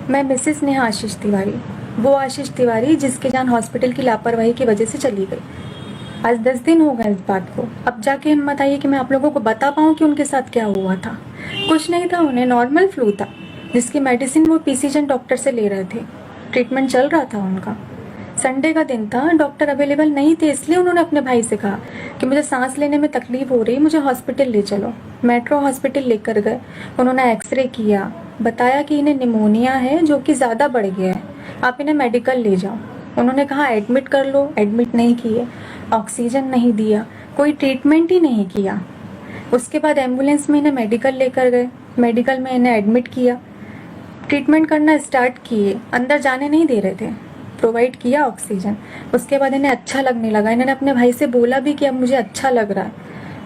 मैं मिसेस नेहा आशीष तिवारी, वो आशीष तिवारी जिसकी जान हॉस्पिटल की लापरवाही की वजह से चली गई। आज 10 दिन हो गए इस बात को। अब जाके हिम्मत आई है कि मैं आप लोगों को बता पाऊँ कि उनके साथ क्या हुआ था। कुछ नहीं था, उन्हें नॉर्मल फ्लू था जिसकी मेडिसिन वो पीसीजन डॉक्टर से ले रहे थे। ट्रीटमेंट चल रहा था उनका। संडे का दिन था, डॉक्टर अवेलेबल नहीं थे, इसलिए उन्होंने अपने भाई से कहा कि मुझे सांस लेने में तकलीफ हो रही, मुझे हॉस्पिटल ले चलो। मेट्रो हॉस्पिटल लेकर गए। उन्होंने एक्सरे किया, बताया कि इन्हें निमोनिया है जो कि ज़्यादा बढ़ गया है, आप इन्हें मेडिकल ले जाओ। उन्होंने कहा एडमिट कर लो, एडमिट नहीं किए, ऑक्सीजन नहीं दिया, कोई ट्रीटमेंट ही नहीं किया। उसके बाद एम्बुलेंस में इन्हें मेडिकल लेकर गए, मेडिकल में इन्हें एडमिट किया, ट्रीटमेंट करना स्टार्ट किए, अंदर जाने नहीं दे रहे थे, प्रोवाइड किया ऑक्सीजन। उसके बाद इन्हें अच्छा लगने लगा, इन्होंने अपने भाई से बोला भी कि अब मुझे अच्छा लग रहा है,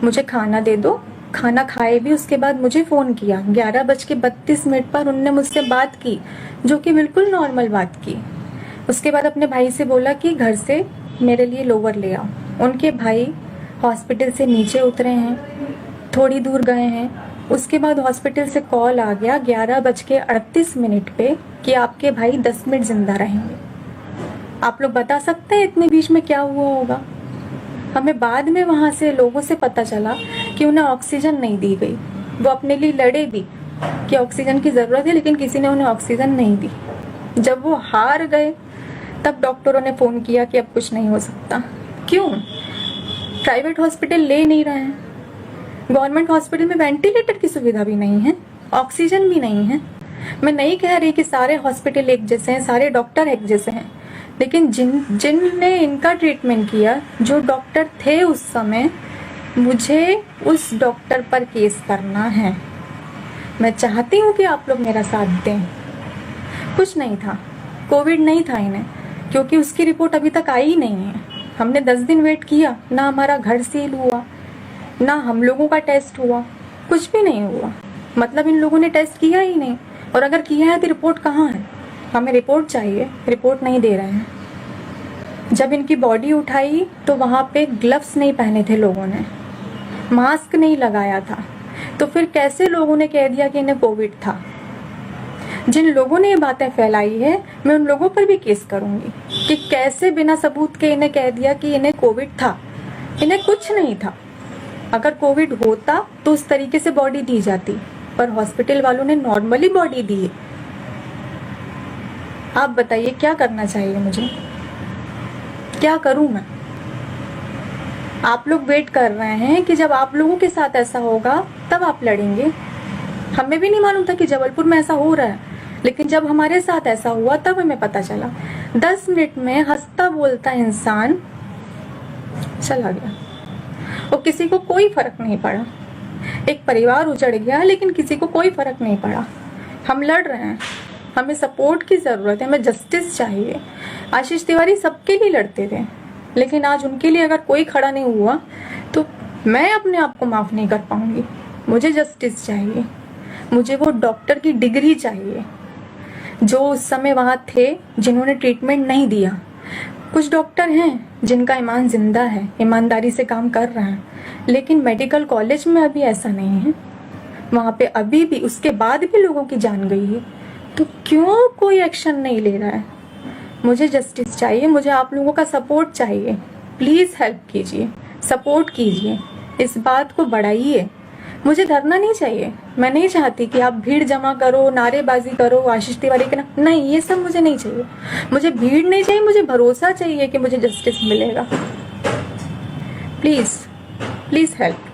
मुझे खाना दे दो। खाना खाए भी। उसके बाद मुझे फ़ोन किया 11:32 पर उनने मुझसे बात की, जो कि बिल्कुल नॉर्मल बात की। उसके बाद अपने भाई से बोला कि घर से मेरे लिए लोवर ले आओ। उनके भाई हॉस्पिटल से नीचे उतरे हैं, थोड़ी दूर गए हैं। उसके बाद हॉस्पिटल से कॉल आ गया 11:38 पे कि आपके भाई 10 मिनट जिंदा रहेंगे। आप लोग बता सकते हैं इतने बीच में क्या हुआ होगा? हमें बाद में वहाँ से लोगों से पता चला कि उन्हें ऑक्सीजन नहीं दी गई। वो अपने लिए लड़े भी कि ऑक्सीजन की ज़रूरत है, लेकिन किसी ने उन्हें ऑक्सीजन नहीं दी। जब वो हार गए तब डॉक्टरों ने फ़ोन किया कि अब कुछ नहीं हो सकता। क्यों? प्राइवेट हॉस्पिटल ले नहीं रहे हैं। गवर्नमेंट हॉस्पिटल में वेंटिलेटर की सुविधा भी नहीं है, ऑक्सीजन भी नहीं है। मैं नहीं कह रही कि सारे हॉस्पिटल एक जैसे हैं, सारे डॉक्टर एक जैसे हैं, लेकिन जिनने इनका ट्रीटमेंट किया, जो डॉक्टर थे उस समय, मुझे उस डॉक्टर पर केस करना है। मैं चाहती हूँ कि आप लोग मेरा साथ दें। कुछ नहीं था, कोविड नहीं था इन्हें, क्योंकि उसकी रिपोर्ट अभी तक आई ही नहीं है। हमने 10 दिन वेट किया, ना हमारा घर सील हुआ, ना हम लोगों का टेस्ट हुआ, कुछ भी नहीं हुआ। मतलब इन लोगों ने टेस्ट किया ही नहीं, और अगर किया है तो रिपोर्ट कहाँ है? हमें रिपोर्ट चाहिए, रिपोर्ट नहीं दे रहे हैं। जब इनकी बॉडी उठाई तो वहाँ पे ग्लव्स नहीं पहने थे लोगों ने, मास्क नहीं लगाया था, तो फिर कैसे लोगों ने कह दिया कि इन्हें कोविड था? जिन लोगों ने ये बातें फैलाई है, मैं उन लोगों पर भी केस करूंगी कि कैसे बिना सबूत के इन्हें कह दिया कि इन्हें कोविड था। इन्हें कुछ नहीं था। अगर कोविड होता तो उस तरीके से बॉडी दी जाती, पर हॉस्पिटल वालों ने नॉर्मली बॉडी दी है। आप बताइए क्या करना चाहिए मुझे? क्या करूं मैं? आप लोग वेट कर रहे हैं कि जब आप लोगों के साथ ऐसा होगा तब आप लड़ेंगे। हमें भी नहीं मालूम था कि जबलपुर में ऐसा हो रहा है, लेकिन जब हमारे साथ ऐसा हुआ तब हमें पता चला। 10 मिनट में हंसता बोलता इंसान चला गया और किसी को कोई फर्क नहीं पड़ा। एक परिवार उजड़ गया, लेकिन किसी को कोई फर्क नहीं पड़ा। हम लड़ रहे हैं, हमें सपोर्ट की ज़रूरत है, हमें जस्टिस चाहिए। आशीष तिवारी सबके लिए लड़ते थे, लेकिन आज उनके लिए अगर कोई खड़ा नहीं हुआ तो मैं अपने आप को माफ़ नहीं कर पाऊंगी। मुझे जस्टिस चाहिए, मुझे वो डॉक्टर की डिग्री चाहिए जो उस समय वहाँ थे, जिन्होंने ट्रीटमेंट नहीं दिया। कुछ डॉक्टर हैं जिनका ईमान जिंदा है, ईमानदारी से काम कर रहे हैं, लेकिन मेडिकल कॉलेज में अभी ऐसा नहीं है। वहाँ पे अभी भी, उसके बाद भी लोगों की जान गई है, तो क्यों कोई एक्शन नहीं ले रहा है? मुझे जस्टिस चाहिए, मुझे आप लोगों का सपोर्ट चाहिए। प्लीज़ हेल्प कीजिए, सपोर्ट कीजिए, इस बात को बढ़ाइए। मुझे धरना नहीं चाहिए। मैं नहीं चाहती कि आप भीड़ जमा करो, नारेबाजी करो आशीष तिवारी के नाम। नहीं, ये सब मुझे नहीं चाहिए। मुझे भीड़ नहीं चाहिए, मुझे भरोसा चाहिए कि मुझे जस्टिस मिलेगा। Please please help.